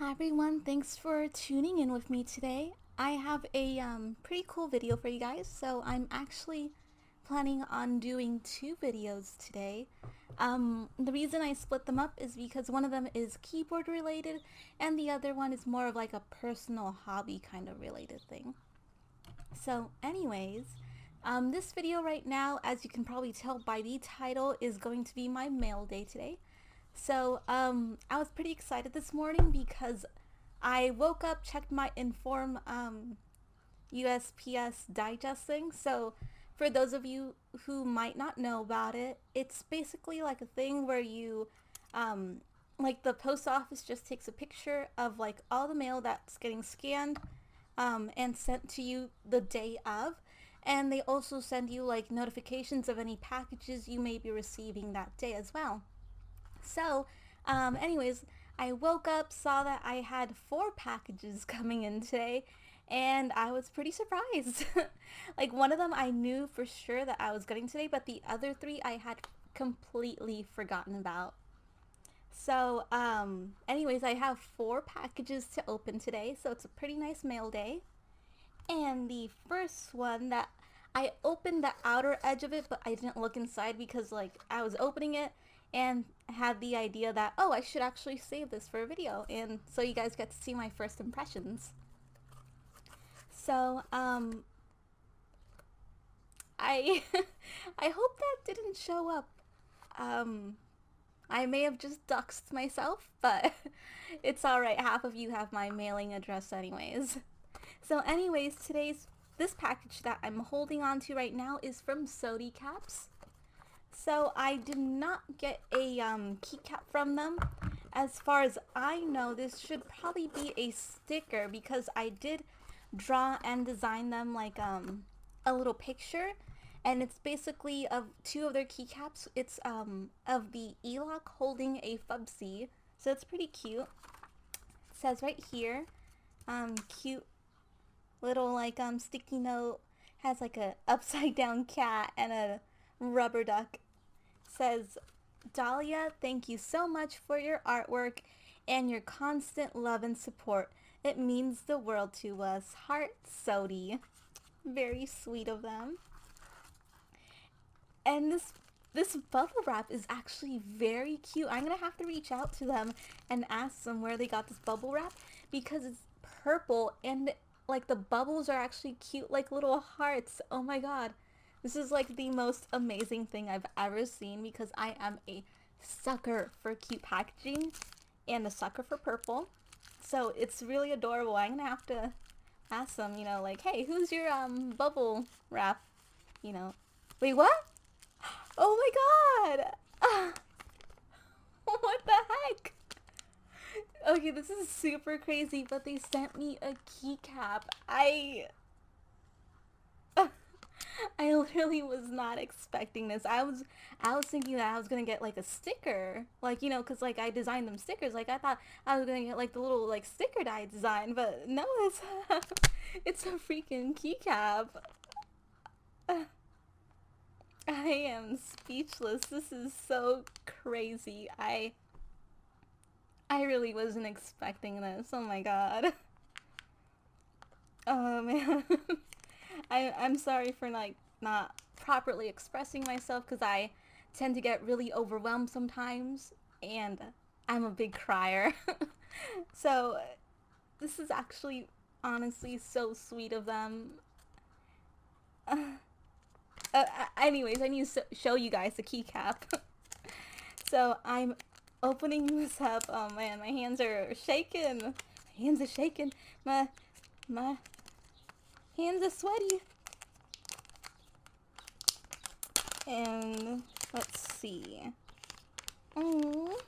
Hi everyone, thanks for tuning in with me today. I have a pretty cool video for you guys. So I'm actually planning on doing two videos today. The reason I split them up is because one of them is keyboard related and the other one is more of like a personal hobby kind of related thing. So anyways, this video right now, as you can probably tell by the title, is going to be my mail day today. So I was pretty excited this morning because I woke up, checked my Inform USPS digest thing. So for those of you who might not know about it, it's basically like a thing where you, like the post office just takes a picture of like all the mail that's getting scanned and sent to you the day of. And they also send you like notifications of any packages you may be receiving that day as well. So, anyways, I woke up, saw that I had 4 packages coming in today, and I was pretty surprised. Like, one of them I knew for sure that I was getting today, but the other 3 I had completely forgotten about. So, anyways, I have 4 packages to open today, so it's a pretty nice mail day. And the first one that I opened the outer edge of it, but I didn't look inside because like I was opening it and had the idea that, oh, I should actually save this for a video, and so you guys get to see my first impressions. So I I hope that didn't show up. I may have just doxed myself, but it's alright, half of you have my mailing address anyways. So anyways, this package that I'm holding on to right now is from SodieCaps. So I did not get a keycap from them. As far as I know, this should probably be a sticker because I did draw and design them like a little picture, and it's basically of 2 of their keycaps. It's of the E-lock holding a Fubsy, so it's pretty cute. It says right here, cute little like sticky note, has like a upside down cat and a rubber duck. Says, Dahlia, thank you so much for your artwork and your constant love and support. It means the world to us. Heart, Sodie. Very sweet of them. And this bubble wrap is actually very cute. I'm gonna have to reach out to them and ask them where they got this bubble wrap because it's purple and like the bubbles are actually cute like little hearts. Oh my god. This is like the most amazing thing I've ever seen because I am a sucker for cute packaging and a sucker for purple. So it's really adorable. I'm gonna have to ask them, like, hey, who's your bubble wrap? Wait, what? Oh my god! What the heck? Okay, this is super crazy, but they sent me a keycap. I literally was not expecting this. I was thinking that I was gonna get like a sticker, like cause like I designed them stickers. Like I thought I was gonna get like the little like sticker that I designed, but no, it's a freaking keycap. I am speechless. This is so crazy. I really wasn't expecting this. Oh my god. Oh man. I'm sorry for like not properly expressing myself because I tend to get really overwhelmed sometimes and I'm a big crier. So this is actually honestly so sweet of them. Anyways, I need to show you guys the keycap. So I'm opening this up. Oh man, my hands are shaking. My hands are shaking. My hands are sweaty. And let's see. Oh.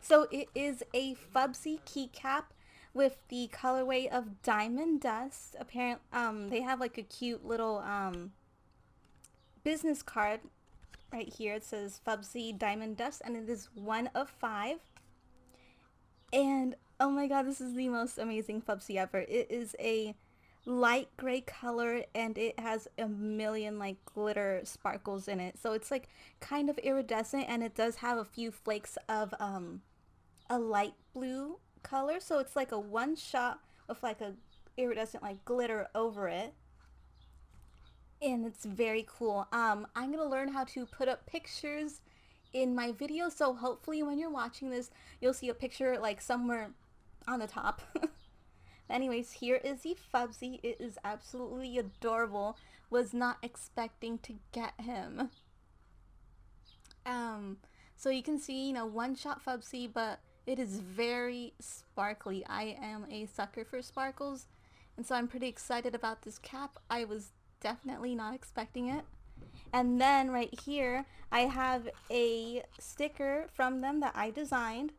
So it is a Fubsy keycap with the colorway of Diamond Dust. Apparently, they have like a cute little business card right here. It says Fubsy Diamond Dust, and it is 1 of 5. And oh my god, this is the most amazing Fubsy ever. It is a light gray color and it has a million like glitter sparkles in it, so it's like kind of iridescent, and it does have a few flakes of a light blue color, so it's like a one shot with like a iridescent like glitter over it, and it's very cool. I'm gonna learn how to put up pictures in my video, so hopefully when you're watching this you'll see a picture like somewhere on the top. Anyways, here is the Fubsy. It is absolutely adorable. Was not expecting to get him. So you can see, you know, one shot Fubsy, but it is very sparkly. I am a sucker for sparkles, and so I'm pretty excited about this cap. I was definitely not expecting it. And then right here, I have a sticker from them that I designed.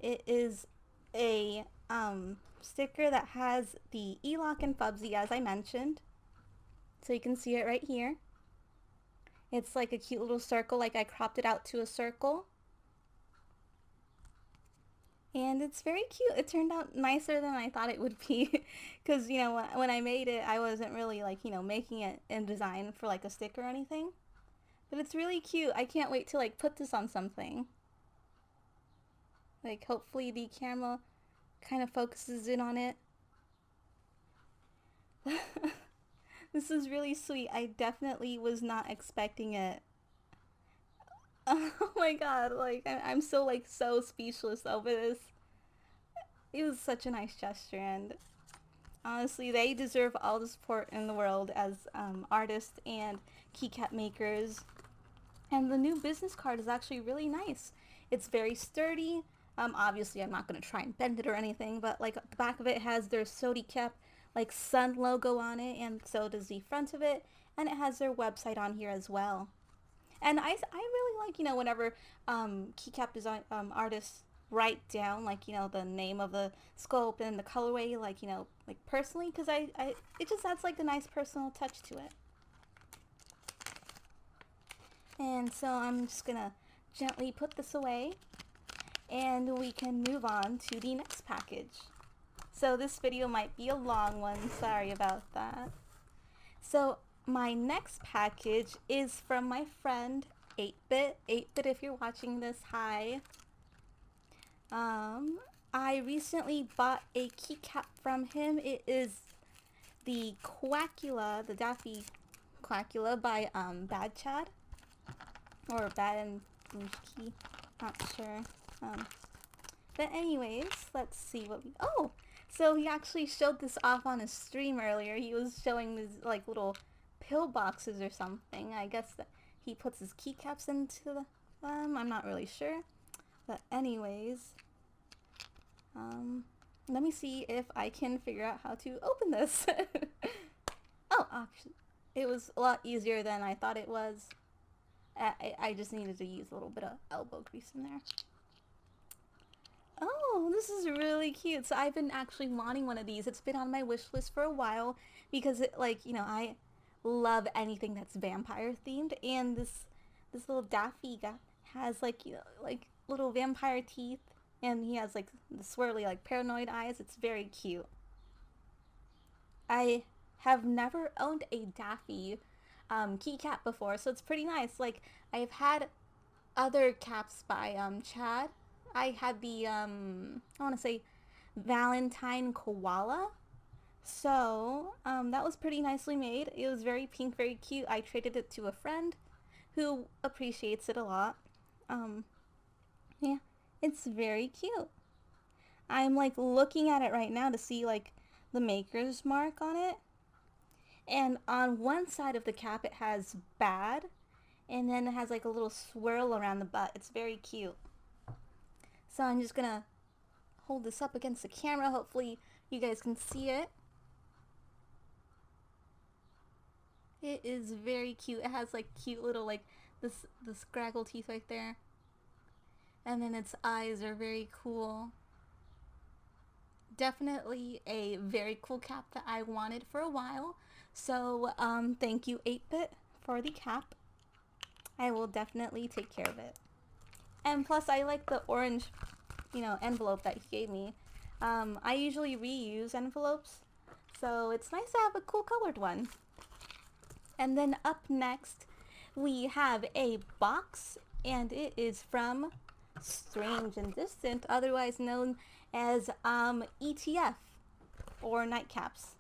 It is a sticker that has the E-Lock and Fubsy, as I mentioned. So you can see it right here. It's like a cute little circle, like I cropped it out to a circle. And it's very cute. It turned out nicer than I thought it would be. Because, you know, when I made it, I wasn't really like, you know, making it in design for like a sticker or anything. But it's really cute. I can't wait to like put this on something. Like hopefully the camera kind of focuses in on it. This is really sweet. I definitely was not expecting it. Oh my god, like I'm so like so speechless over this. It was such a nice gesture, and honestly they deserve all the support in the world as artists and keycap makers. And the new business card is actually really nice. It's very sturdy. Obviously I'm not going to try and bend it or anything, but like the back of it has their SodieCap like sun logo on it, and so does the front of it, and it has their website on here as well. And I really like, you know, whenever keycap design artists write down like, you know, the name of the sculpt and the colorway, like, you know, like personally, because it just adds like a nice personal touch to it. And so I'm just gonna gently put this away, and we can move on to the next package. So this video might be a long one, sorry about that. So my next package is from my friend 8-Bit. 8-Bit, if you're watching this, hi. I recently bought a keycap from him. It is the Quackula, the Daffy Quackula by Bad Chad. Or Bad and Key, not sure. But anyways, let's see what we... Oh! So he actually showed this off on his stream earlier. He was showing these like little pill boxes or something. I guess that he puts his keycaps into them. I'm not really sure. But anyways, let me see if I can figure out how to open this. Oh, actually, it was a lot easier than I thought it was. I just needed to use a little bit of elbow grease in there. Oh, this is really cute. So I've been actually wanting one of these. It's been on my wish list for a while because it, like, you know, I love anything that's vampire themed, and this little Daffy guy has like, you know, like little vampire teeth, and he has like the swirly like paranoid eyes. It's very cute. I have never owned a Daffy keycap before, so it's pretty nice. Like, I've had other caps by Chad. I had the I want to say Valentine koala. So that was pretty nicely made. It was very pink, very cute. I traded it to a friend who appreciates it a lot. Yeah, it's very cute. I'm like looking at it right now to see like the maker's mark on it. And on one side of the cap it has bad, and then it has like a little swirl around the butt. It's very cute. So I'm just gonna hold this up against the camera. Hopefully you guys can see it. It is very cute. It has like cute little like the scraggle teeth right there. And then its eyes are very cool. Definitely a very cool cap that I wanted for a while. So thank you 8-Bit for the cap. I will definitely take care of it. And plus I like the orange, you know, envelope that he gave me. I usually reuse envelopes, so it's nice to have a cool colored one. And then up next we have a box, and it is from Strange and Distant, otherwise known as ETF or Nightcaps.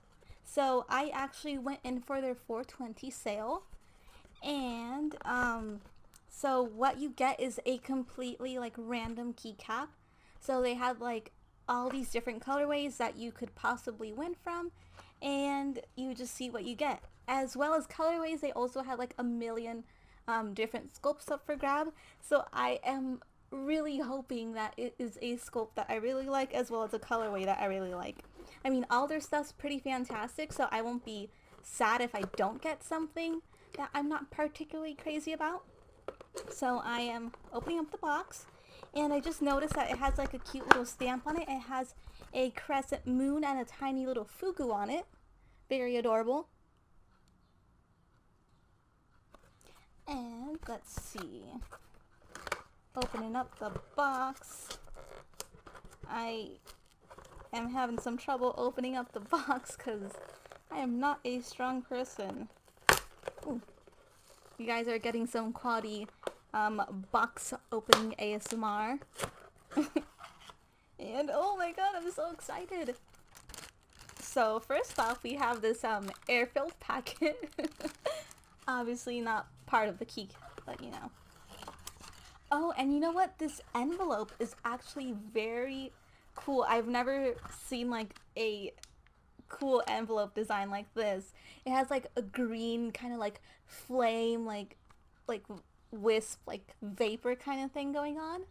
So I actually went in for their 420 sale, and so what you get is a completely like random keycap. So they have like all these different colorways that you could possibly win from, and you just see what you get. As well as colorways, they also have like a million different sculpts up for grab. So I am really hoping that it is a sculpt that I really like, as well as a colorway that I really like. I mean, all their stuff's pretty fantastic, so I won't be sad if I don't get something that I'm not particularly crazy about. So I am opening up the box, and I just noticed that it has like a cute little stamp on it. It has a crescent moon and a tiny little fugu on it. Very adorable. And let's see. Opening up the box. I am having some trouble opening up the box because I am not a strong person. Ooh. You guys are getting some quality box opening ASMR. And oh my god, I'm so excited. So first off, we have this air-filled packet. Obviously not part of the key, but you know. Oh, and you know what? This envelope is actually very cool. I've never seen like a cool envelope design like this. It has like a green kind of like flame, like wisp, like vapor kind of thing going on.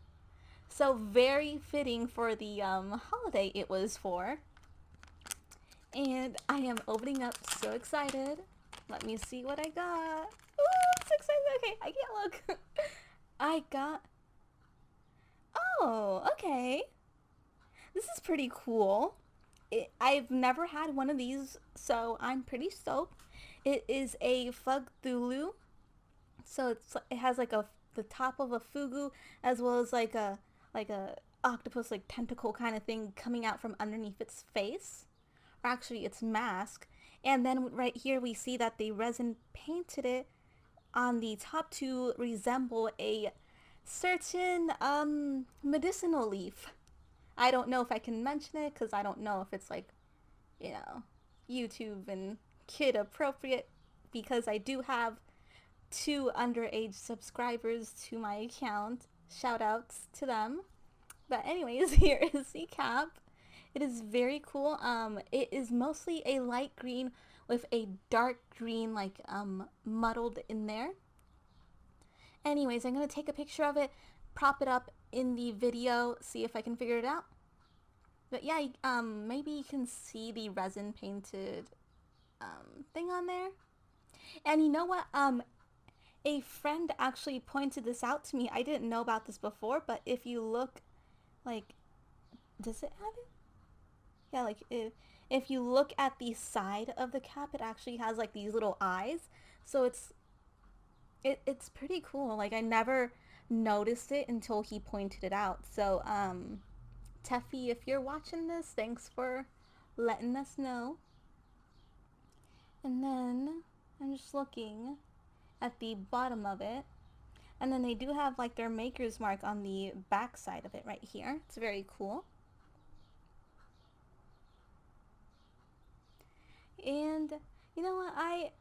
So very fitting for the holiday it was for. And I am opening up, so excited. Let me see what I got. Ooh, I'm so excited. Okay, I can't look. I got... Oh, okay. This is pretty cool. I've never had one of these, so I'm pretty stoked. It is a Fugthulu. So it has like the top of a fugu, as well as like a octopus like tentacle kind of thing coming out from underneath its face, or actually its mask. And then right here we see that they resin painted it on the top to resemble a certain medicinal leaf. I don't know if I can mention it because I don't know if it's like, you know, YouTube and kid appropriate, because I do have 2 underage subscribers to my account. Shout outs to them. But anyways, here is the cap. It is very cool. It is mostly a light green with a dark green like muddled in there. Anyways, I'm gonna take a picture of it, prop it up in the video, see if I can figure it out. But yeah, maybe you can see the resin painted thing on there. And you know what? A friend actually pointed this out to me. I didn't know about this before, but if you look, like, does it have it? Yeah, like if you look at the side of the cap, it actually has like these little eyes. So it's pretty cool. Like I never noticed it until he pointed it out. So Teffy, if you're watching this, thanks for letting us know. And then I'm just looking at the bottom of it, and then they do have like their maker's mark on the back side of it right here. It's very cool. And you know what, I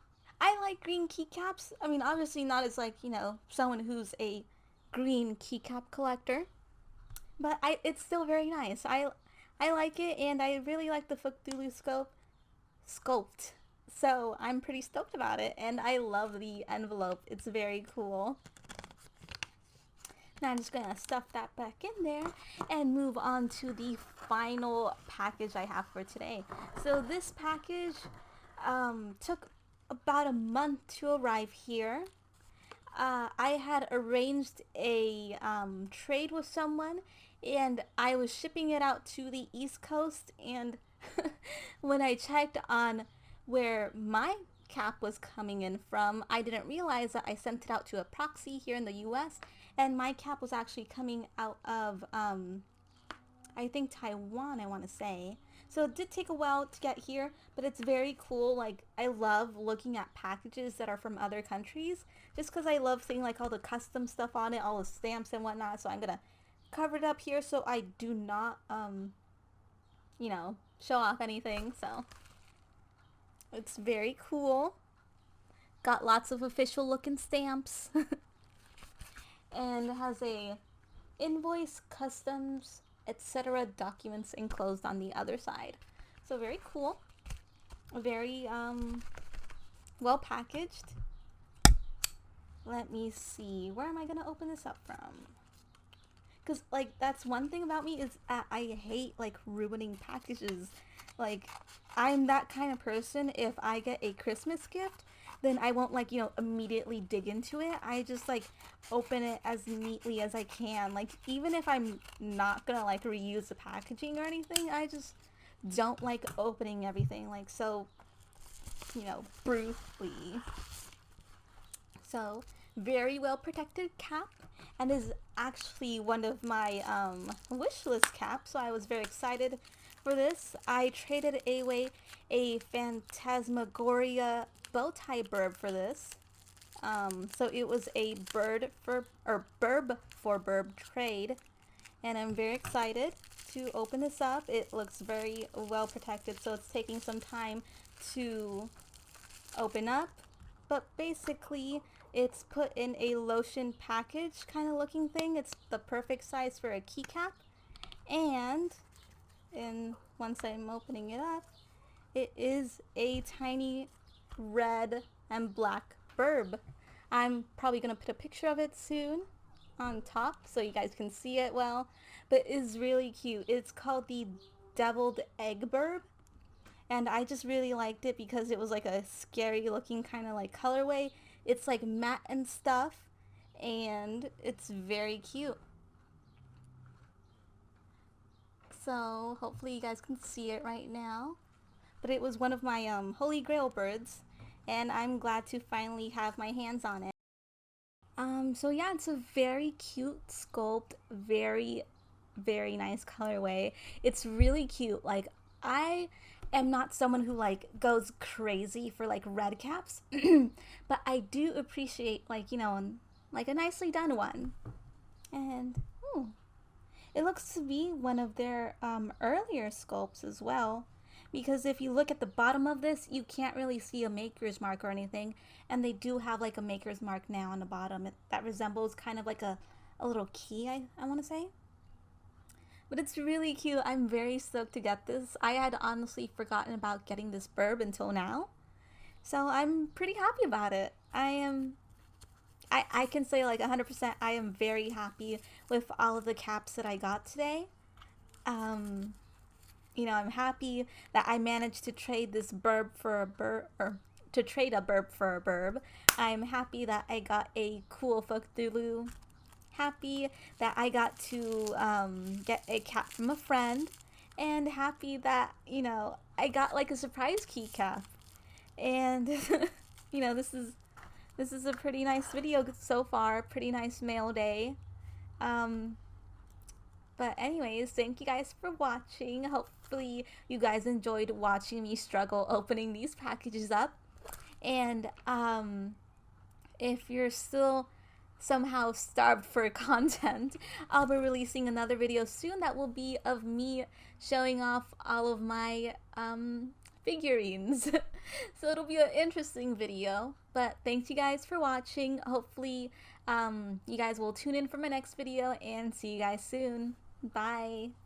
like green keycaps. I mean, obviously not as like, you know, someone who's a green keycap collector, but it's still very nice. I like it, and I really like the Fugthulu sculpt. So I'm pretty stoked about it, and I love the envelope. It's very cool. Now I'm just gonna stuff that back in there and move on to the final package I have for today. So this package took about a month to arrive here. I had arranged a trade with someone, and I was shipping it out to the East Coast, and when I checked on where my cap was coming in from, I didn't realize that I sent it out to a proxy here in the US, and my cap was actually coming out of I think Taiwan, I want to say. So it did take a while to get here, but it's very cool. Like, I love looking at packages that are from other countries, just because I love seeing like all the custom stuff on it, all the stamps and whatnot. So I'm gonna covered up here so I do not, you know, show off anything. So it's very cool. Got lots of official looking stamps. And has a invoice, customs, etc. documents enclosed on the other side. So very cool. Very well packaged. Let me see. Where am I gonna open this up from? Because, like, that's one thing about me is I hate, like, ruining packages. Like, I'm that kind of person. If I get a Christmas gift, then I won't, like, you know, immediately dig into it. I just, like, open it as neatly as I can. Like, even if I'm not gonna, like, reuse the packaging or anything, I just don't like opening everything, like, so, you know, briefly. So, very well protected cap, and is actually one of my wish list caps, so I was very excited for this. I traded away a Phantasmagoria bow tie burb for this. So it was a burb for burb trade, and I'm very excited to open this up. It looks very well protected, so it's taking some time to open up, but basically it's put in a lotion package kind of looking thing. It's the perfect size for a keycap, and once I'm opening it up, it is a tiny red and black burb. I'm probably gonna put a picture of it soon on top so you guys can see it well, but it's really cute. It's called the Deviled Egg Burb, and I just really liked it because it was like a scary looking kind of like colorway. It's like matte and stuff, and it's very cute. So hopefully you guys can see it right now, but it was one of my holy grail birds, and I'm glad to finally have my hands on it. So yeah, it's a very cute sculpt, very nice colorway. It's really cute. Like, I am not someone who like goes crazy for like red caps, but I do appreciate, like, you know, like a nicely done one. And it looks to be one of their earlier sculpts as well, because if you look at the bottom of this, you can't really see a maker's mark or anything, and they do have like a maker's mark now on the bottom that resembles kind of like a little key, I want to say. But it's really cute. I'm very stoked to get this. I had honestly forgotten about getting this burb until now, so I'm pretty happy about it. I can say like 100% I am very happy with all of the caps that I got today. You know, I'm happy that I managed to trade this burb for a burb, or to trade a burb for a burb. I'm happy that I got a cool Folktulu. Happy that I got to get a cap from a friend, and happy that, you know, I got like a surprise keycap. And you know, this is a pretty nice video so far, pretty nice mail day. But anyways, thank you guys for watching. Hopefully you guys enjoyed watching me struggle opening these packages up. And if you're still somehow starved for content, I'll be releasing another video soon that will be of me showing off all of my figurines. So it'll be an interesting video, but thanks you guys for watching. Hopefully you guys will tune in for my next video, and see you guys soon. Bye.